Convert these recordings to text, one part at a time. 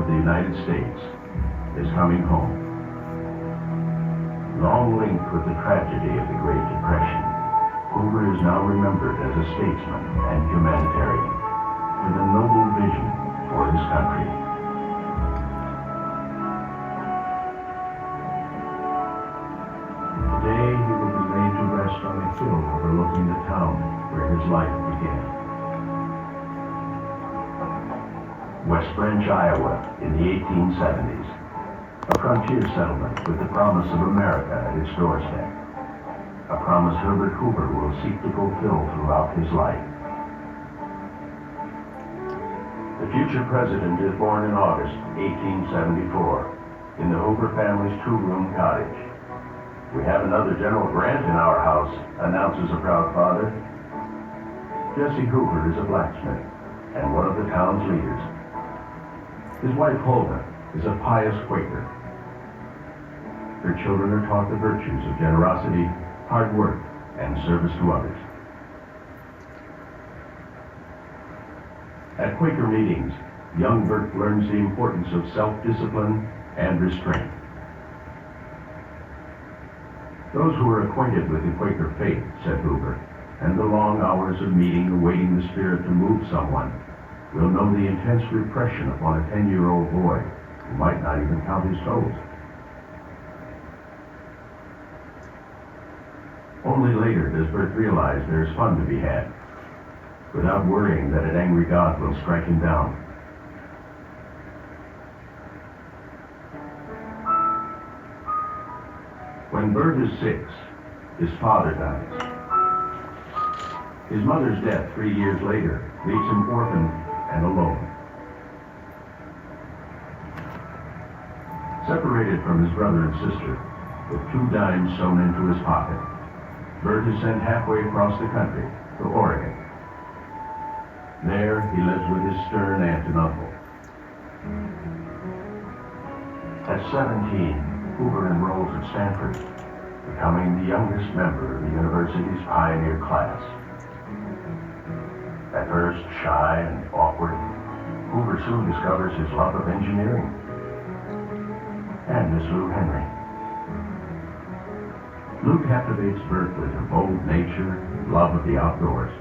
of the United States is coming home. Long linked with the tragedy of the Great Depression, Hoover is now remembered as a statesman and humanitarian with a noble vision for his country. Today he will be laid to rest on a hill overlooking the town where his life began. West Branch, Iowa, in the 1870s, a frontier settlement with the promise of America at its doorstep, a promise Herbert Hoover will seek to fulfill throughout his life. The future president is born in August 1874 in the Hoover family's two-room cottage. "We have another General Grant in our house," announces a proud father. Jesse Hoover is a blacksmith and one of the town's leaders. His wife, Hulda, is a pious Quaker. Her children are taught the virtues of generosity, hard work, and service to others. At Quaker meetings, young Bert learns the importance of self-discipline and restraint. "Those who are acquainted with the Quaker faith," said Hoover, "and the long hours of meeting awaiting the Spirit to move someone, will know the intense repression upon a 10-year-old boy who might not even count his toes." Only later does Bert realize there is fun to be had, without worrying that an angry God will strike him down. When Bert is 6, his father dies. His mother's death 3 years later leaves him orphaned and alone. Separated from his brother and sister, with 2 dimes sewn into his pocket, Bert is sent halfway across the country to Oregon. There he lives with his stern aunt and uncle. At 17, Hoover enrolls at Stanford, becoming the youngest member of the university's pioneer class. At first shy and awkward, Hoover soon discovers his love of engineering and Miss Lou Henry. Lou captivates Bert with her bold nature and love of the outdoors.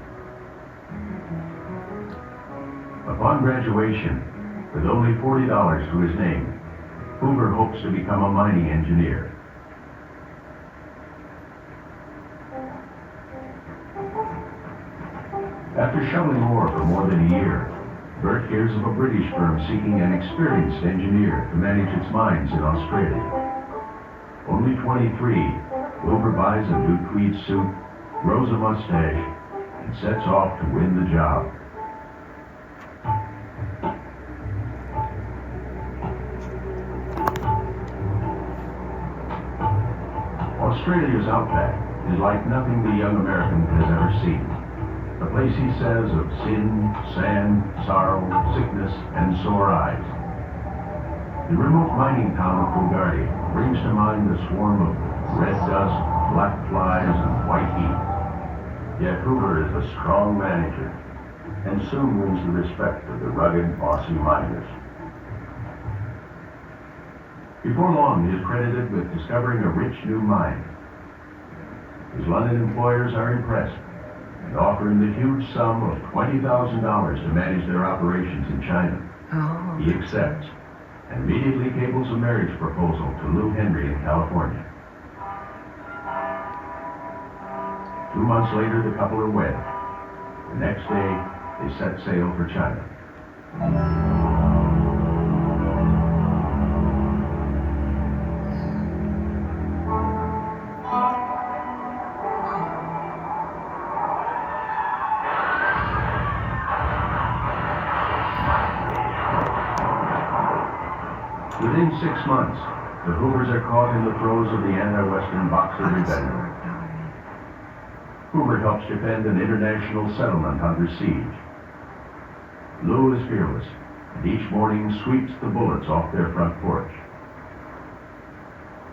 Upon graduation, with only $40 to his name, Hoover hopes to become a mining engineer. After shoveling ore for more than a year, Bert hears of a British firm seeking an experienced engineer to manage its mines in Australia. Only 23, Hoover buys a new tweed suit, grows a mustache, and sets off to win the job. Australia's outback is like nothing the young American has ever seen. A place, he says, of sin, sand, sorrow, sickness, and sore eyes. The remote mining town of Coolgardie brings to mind the swarm of red dust, black flies, and white heat. Yet Hoover is a strong manager, and soon wins the respect of the rugged Aussie miners. Before long, he is credited with discovering a rich new mine. His London employers are impressed and offer him the huge sum of $20,000 to manage their operations in China. Oh. He accepts and immediately cables a marriage proposal to Lou Henry in California. 2 months later, the couple are wed. The next day, they set sail for China. Within 6 months, the Hoovers are caught in the throes of the anti-Western Boxer Rebellion. Hoover helps defend an international settlement under siege. Lou is fearless, and each morning sweeps the bullets off their front porch.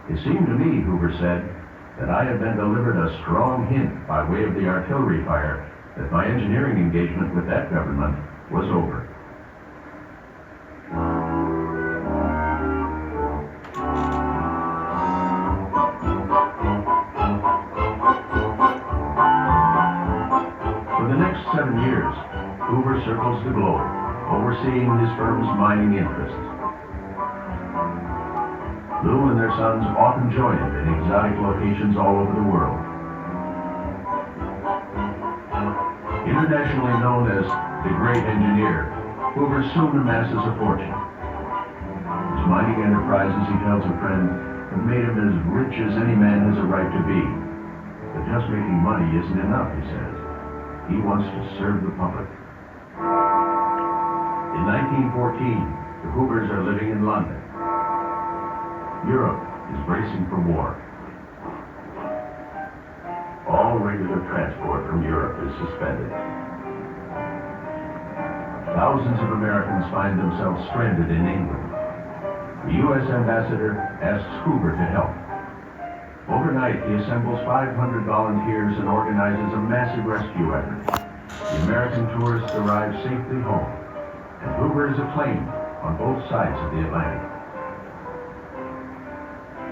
"It seemed to me," Hoover said, "that I had been delivered a strong hint by way of the artillery fire that my engineering engagement with that government was over." Hoover circles the globe, overseeing his firm's mining interests. Lou and their sons often join him in exotic locations all over the world. Internationally known as the Great Engineer, Hoover soon amasses a fortune. His mining enterprises, he tells a friend, have made him as rich as any man has a right to be. But just making money isn't enough, he says. He wants to serve the public. In 1914, the Hoovers are living in London. Europe is bracing for war. All regular transport from Europe is suspended. Thousands of Americans find themselves stranded in England. The U.S. ambassador asks Hoover to help. Overnight, he assembles 500 volunteers and organizes a massive rescue effort. The American tourists arrive safely home, and Hoover is acclaimed on both sides of the Atlantic.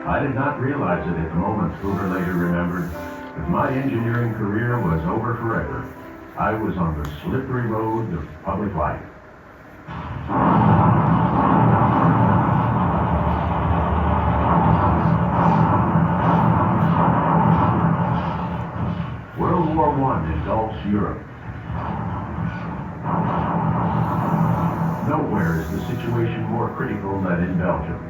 I did not realize it at the moment, Hoover later remembered, that my engineering career was over forever. I was on the slippery road of public life. World War I engulfs Europe. Nowhere is the situation more critical than in Belgium.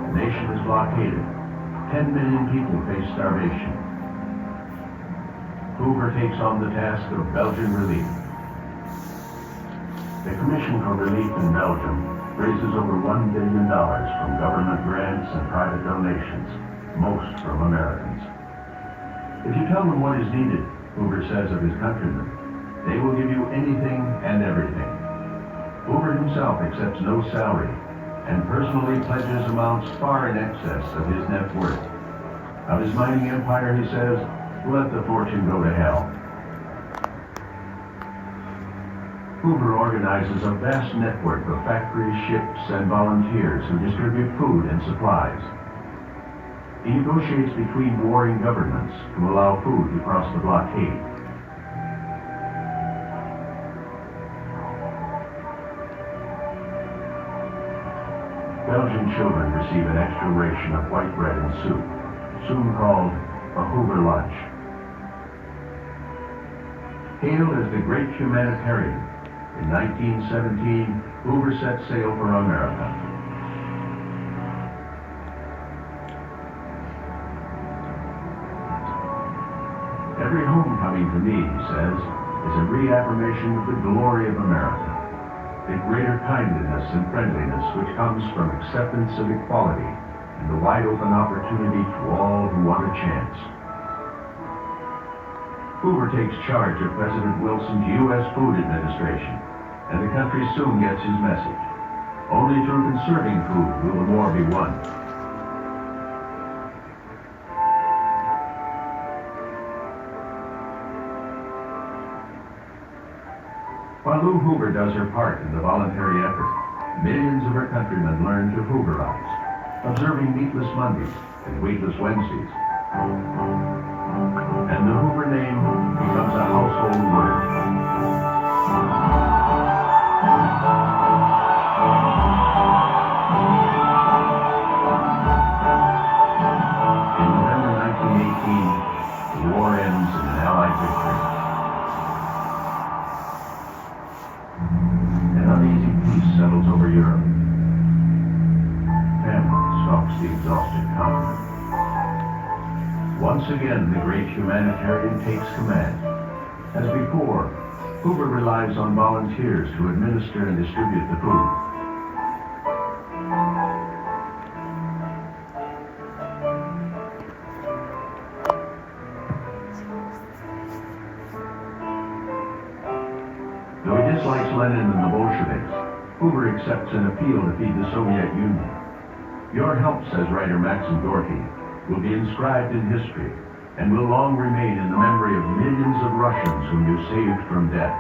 The nation is blockaded. 10 million people face starvation. Hoover takes on the task of Belgian relief. The Commission for Relief in Belgium raises over $1 billion from government grants and private donations, most from Americans. If you tell them what is needed, Hoover says of his countrymen, they will give you anything and everything. Hoover himself accepts no salary and personally pledges amounts far in excess of his net worth. Of his mining empire, he says, let the fortune go to hell. Hoover organizes a vast network of factories, ships, and volunteers who distribute food and supplies. He negotiates between warring governments to allow food to cross the blockade. Belgian children receive an extra ration of white bread and soup, soon called a Hoover lunch. Hailed as the great humanitarian, in 1917, Hoover set sail for America. Every homecoming to me, he says, is a reaffirmation of the glory of America, the greater kindliness and friendliness which comes from acceptance of equality and the wide open opportunity to all who want a chance. Hoover takes charge of President Wilson's U.S. Food Administration, and the country soon gets his message. Only through conserving food will the war be won. While Lou Hoover does her part in the voluntary effort, millions of her countrymen learn to Hooverize, observing meatless Mondays and weightless Wednesdays. And the Hoover name becomes a household word. In November 1918, the war ends in an Allied victory. An uneasy peace settles over Europe. Famine stalks the exhausted continent. Once again, the great humanitarian takes command. As before, Hoover relies on volunteers to administer and distribute the food. Though he dislikes Lenin and the Bolsheviks, Hoover accepts an appeal to feed the Soviet Union. Your help, says writer Maxim Gorky, will be inscribed in history and will long remain in the memory of millions of Russians whom you saved from death.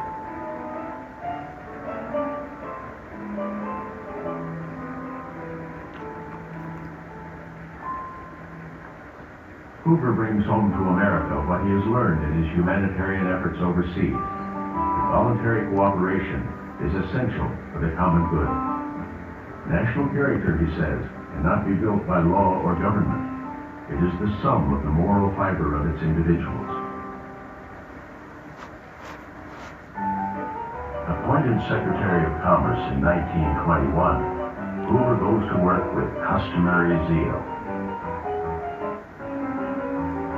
Hoover brings home to America what he has learned in his humanitarian efforts overseas. The Voluntary cooperation is essential for the common good. National character, he says, cannot be built by law or government. It is the sum of the moral fiber of its individuals. Appointed Secretary of Commerce in 1921, Hoover goes to work with customary zeal.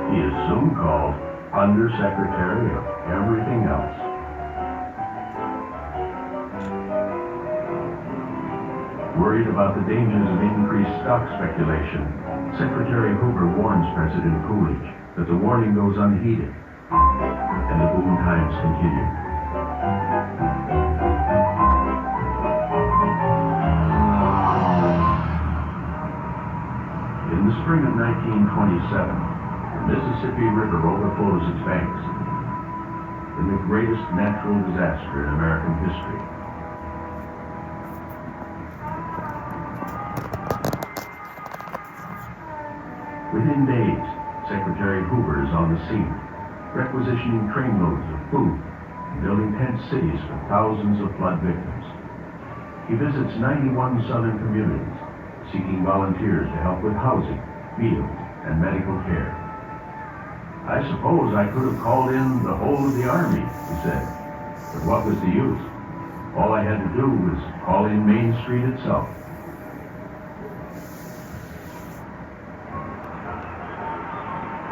He is soon called Undersecretary of Everything Else. Worried about the dangers of increased stock speculation, Secretary Hoover warns President Coolidge that the warning goes unheeded, and the boom times continue. In the spring of 1927, the Mississippi River overflows its banks in the greatest natural disaster in American history. Within days, Secretary Hoover is on the scene, requisitioning trainloads of food and building tent cities for thousands of flood victims. He visits 91 southern communities, seeking volunteers to help with housing, meals, and medical care. I suppose I could have called in the whole of the army, he said, but what was the use? All I had to do was call in Main Street itself.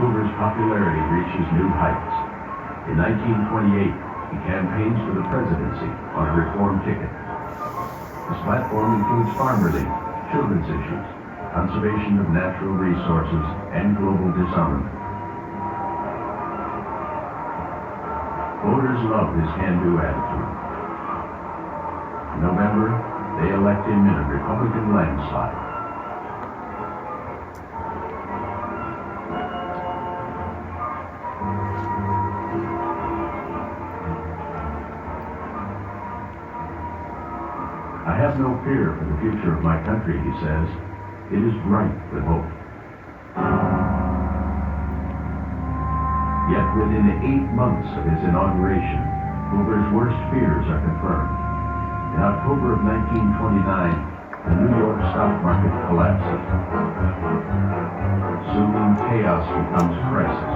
Hoover's popularity reaches new heights. In 1928, he campaigns for the presidency on a reform ticket. His platform includes farm relief, children's issues, conservation of natural resources, and global disarmament. Voters love his can-do attitude. In November, they elect him in a Republican landslide. I have no fear for the future of my country, he says. It is bright with hope. Yet within 8 months of his inauguration, Hoover's worst fears are confirmed. In October of 1929, the New York stock market collapses. Soon chaos becomes crisis.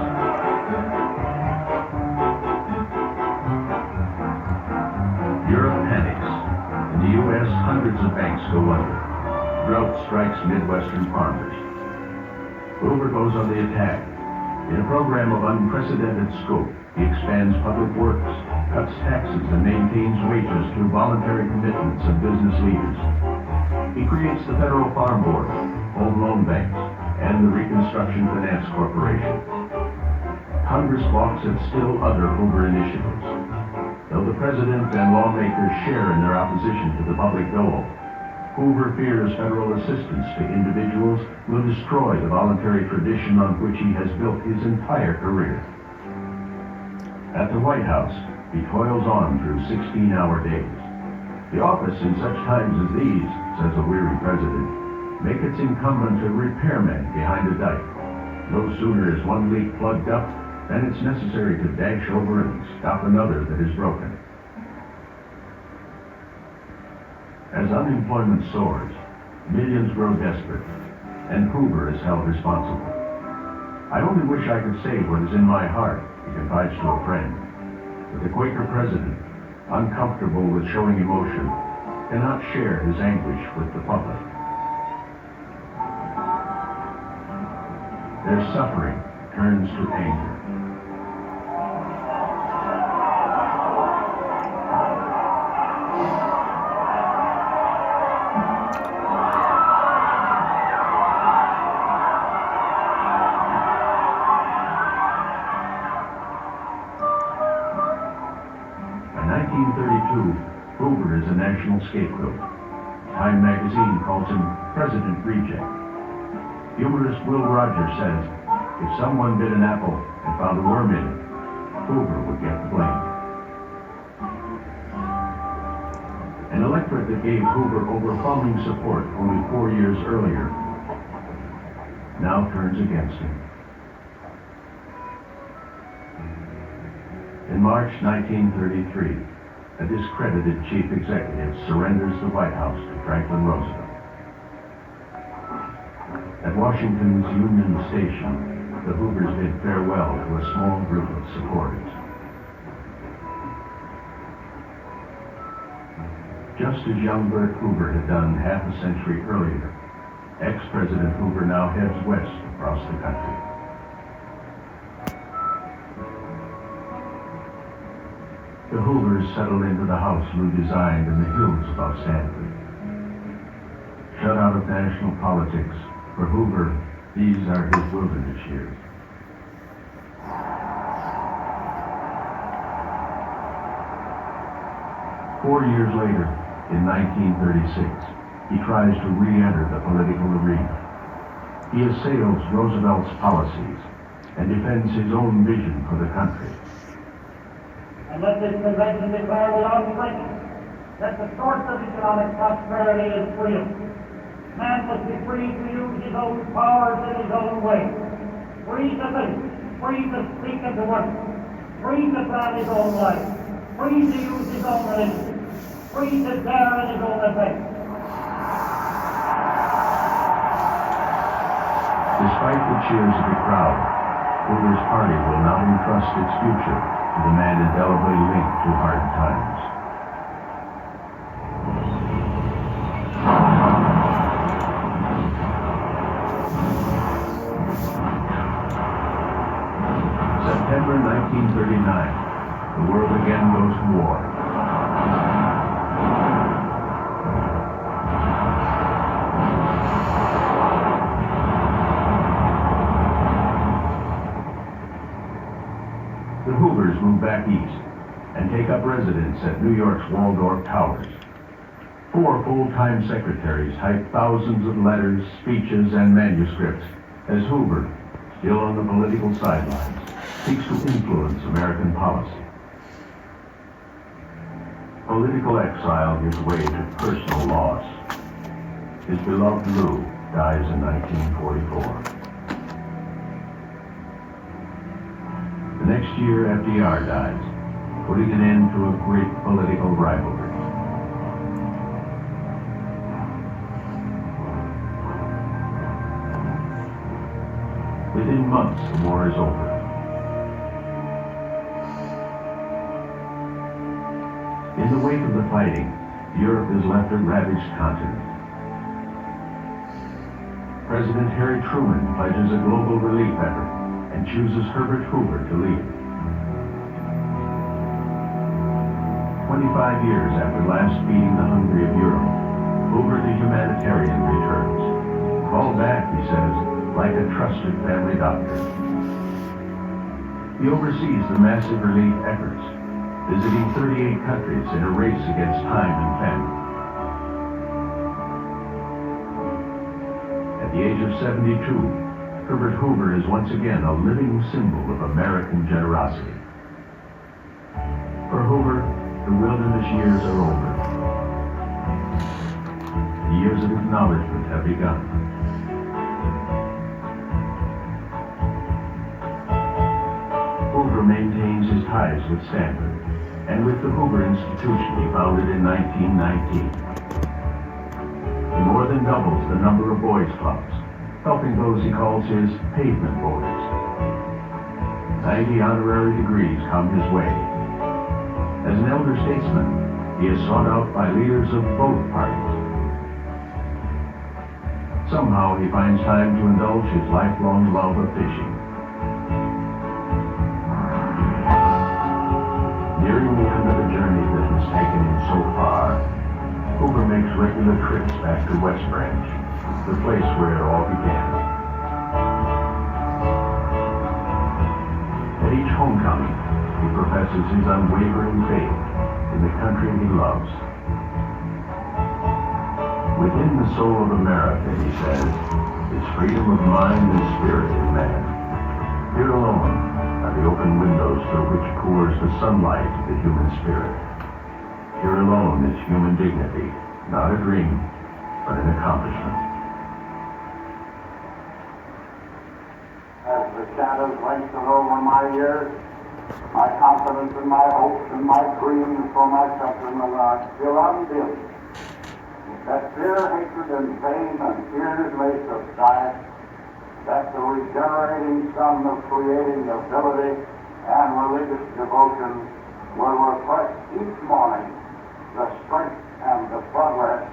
Europe panics. In the U.S., hundreds of banks go under. Drought strikes Midwestern farmers. Hoover goes on the attack. In a program of unprecedented scope, he expands public works, cuts taxes, and maintains wages through voluntary commitments of business leaders. He creates the Federal Farm Board, home loan banks, and the Reconstruction Finance Corporation. Congress balks at still other Hoover initiatives. Though the president and lawmakers share in their opposition to the public dole, Hoover fears federal assistance to individuals will destroy the voluntary tradition on which he has built his entire career. At the White House, he toils on through 16-hour days. The office in such times as these, says a weary president, make its incumbent a repairman behind a dike. No sooner is one leak plugged up than it's necessary to dash over and stop another that is broken. As unemployment soars, millions grow desperate, and Hoover is held responsible. I only wish I could say what is in my heart, he confides to a friend. But the Quaker president, uncomfortable with showing emotion, cannot share his anguish with the public. Their suffering turns to anger. Hoover is a national scapegoat. Time magazine calls him President Reject. Humorist Will Rogers says, if someone bit an apple and found a worm in it, Hoover would get the blame. An electorate that gave Hoover overwhelming support only 4 years earlier now turns against him. In March 1933, a discredited chief executive surrenders the White House to Franklin Roosevelt. At Washington's Union Station, the Hoovers bid farewell to a small group of supporters. Just as young Bert Hoover had done half a century earlier, ex-President Hoover now heads west across the country. The Hoovers settled into the house Lou designed in the hills above Stanford. Shut out of national politics, for Hoover, these are his wilderness years. Four years later, in 1936, he tries to re-enter the political arena. He assails Roosevelt's policies and defends his own vision for the country. And let this convention declare without question that the source of economic prosperity is freedom. Man must be free to use his own powers in his own way. Free to think, free to speak and to work, free to plan his own life, free to use his own religion, free to dare in his own effect. Despite the cheers of the crowd, Hoover's party will not entrust its future to the man indelibly linked to hard times. September 1939, the world again goes to war. The Hoovers move back east and take up residence at New York's Waldorf Towers. 4 full-time secretaries type thousands of letters, speeches, and manuscripts as Hoover, still on the political sidelines, seeks to influence American policy. Political exile gives way to personal loss. His beloved Lou dies in 1944. The next year, FDR dies, putting an end to a great political rivalry. Within months, the war is over. In the wake of the fighting, Europe is left a ravaged continent. President Harry Truman pledges a global relief effort and chooses Herbert Hoover to lead. 25 years after last feeding the hungry of Europe, Hoover the humanitarian returns. Called back, he says, like a trusted family doctor. He oversees the massive relief efforts, visiting 38 countries in a race against time and famine. At the age of 72, Herbert Hoover is once again a living symbol of American generosity. For Hoover, the wilderness years are over. The years of acknowledgement have begun. Hoover maintains his ties with Stanford and with the Hoover Institution he founded in 1919. He more than doubles the number of boys' clubs, helping those he calls his pavement boys. 90 honorary degrees come his way. As an elder statesman, he is sought out by leaders of both parties. Somehow he finds time to indulge his lifelong love of fishing. Nearing the end of a journey that has taken him so far, Hoover makes regular trips back to West Branch, the place where it all began. At each homecoming, he professes his unwavering faith in the country he loves. Within the soul of America, he says, is freedom of mind and spirit in man. Here alone are the open windows through which pours the sunlight of the human spirit. Here alone is human dignity, not a dream, but an accomplishment. As the shadows lengthen over my years, My confidence and my hopes and my dreams for my countrymen are still undimmed. That fear, hatred, and pain and tears may subside, that the regenerating sun of creating ability and religious devotion will refresh each morning the strength and the progress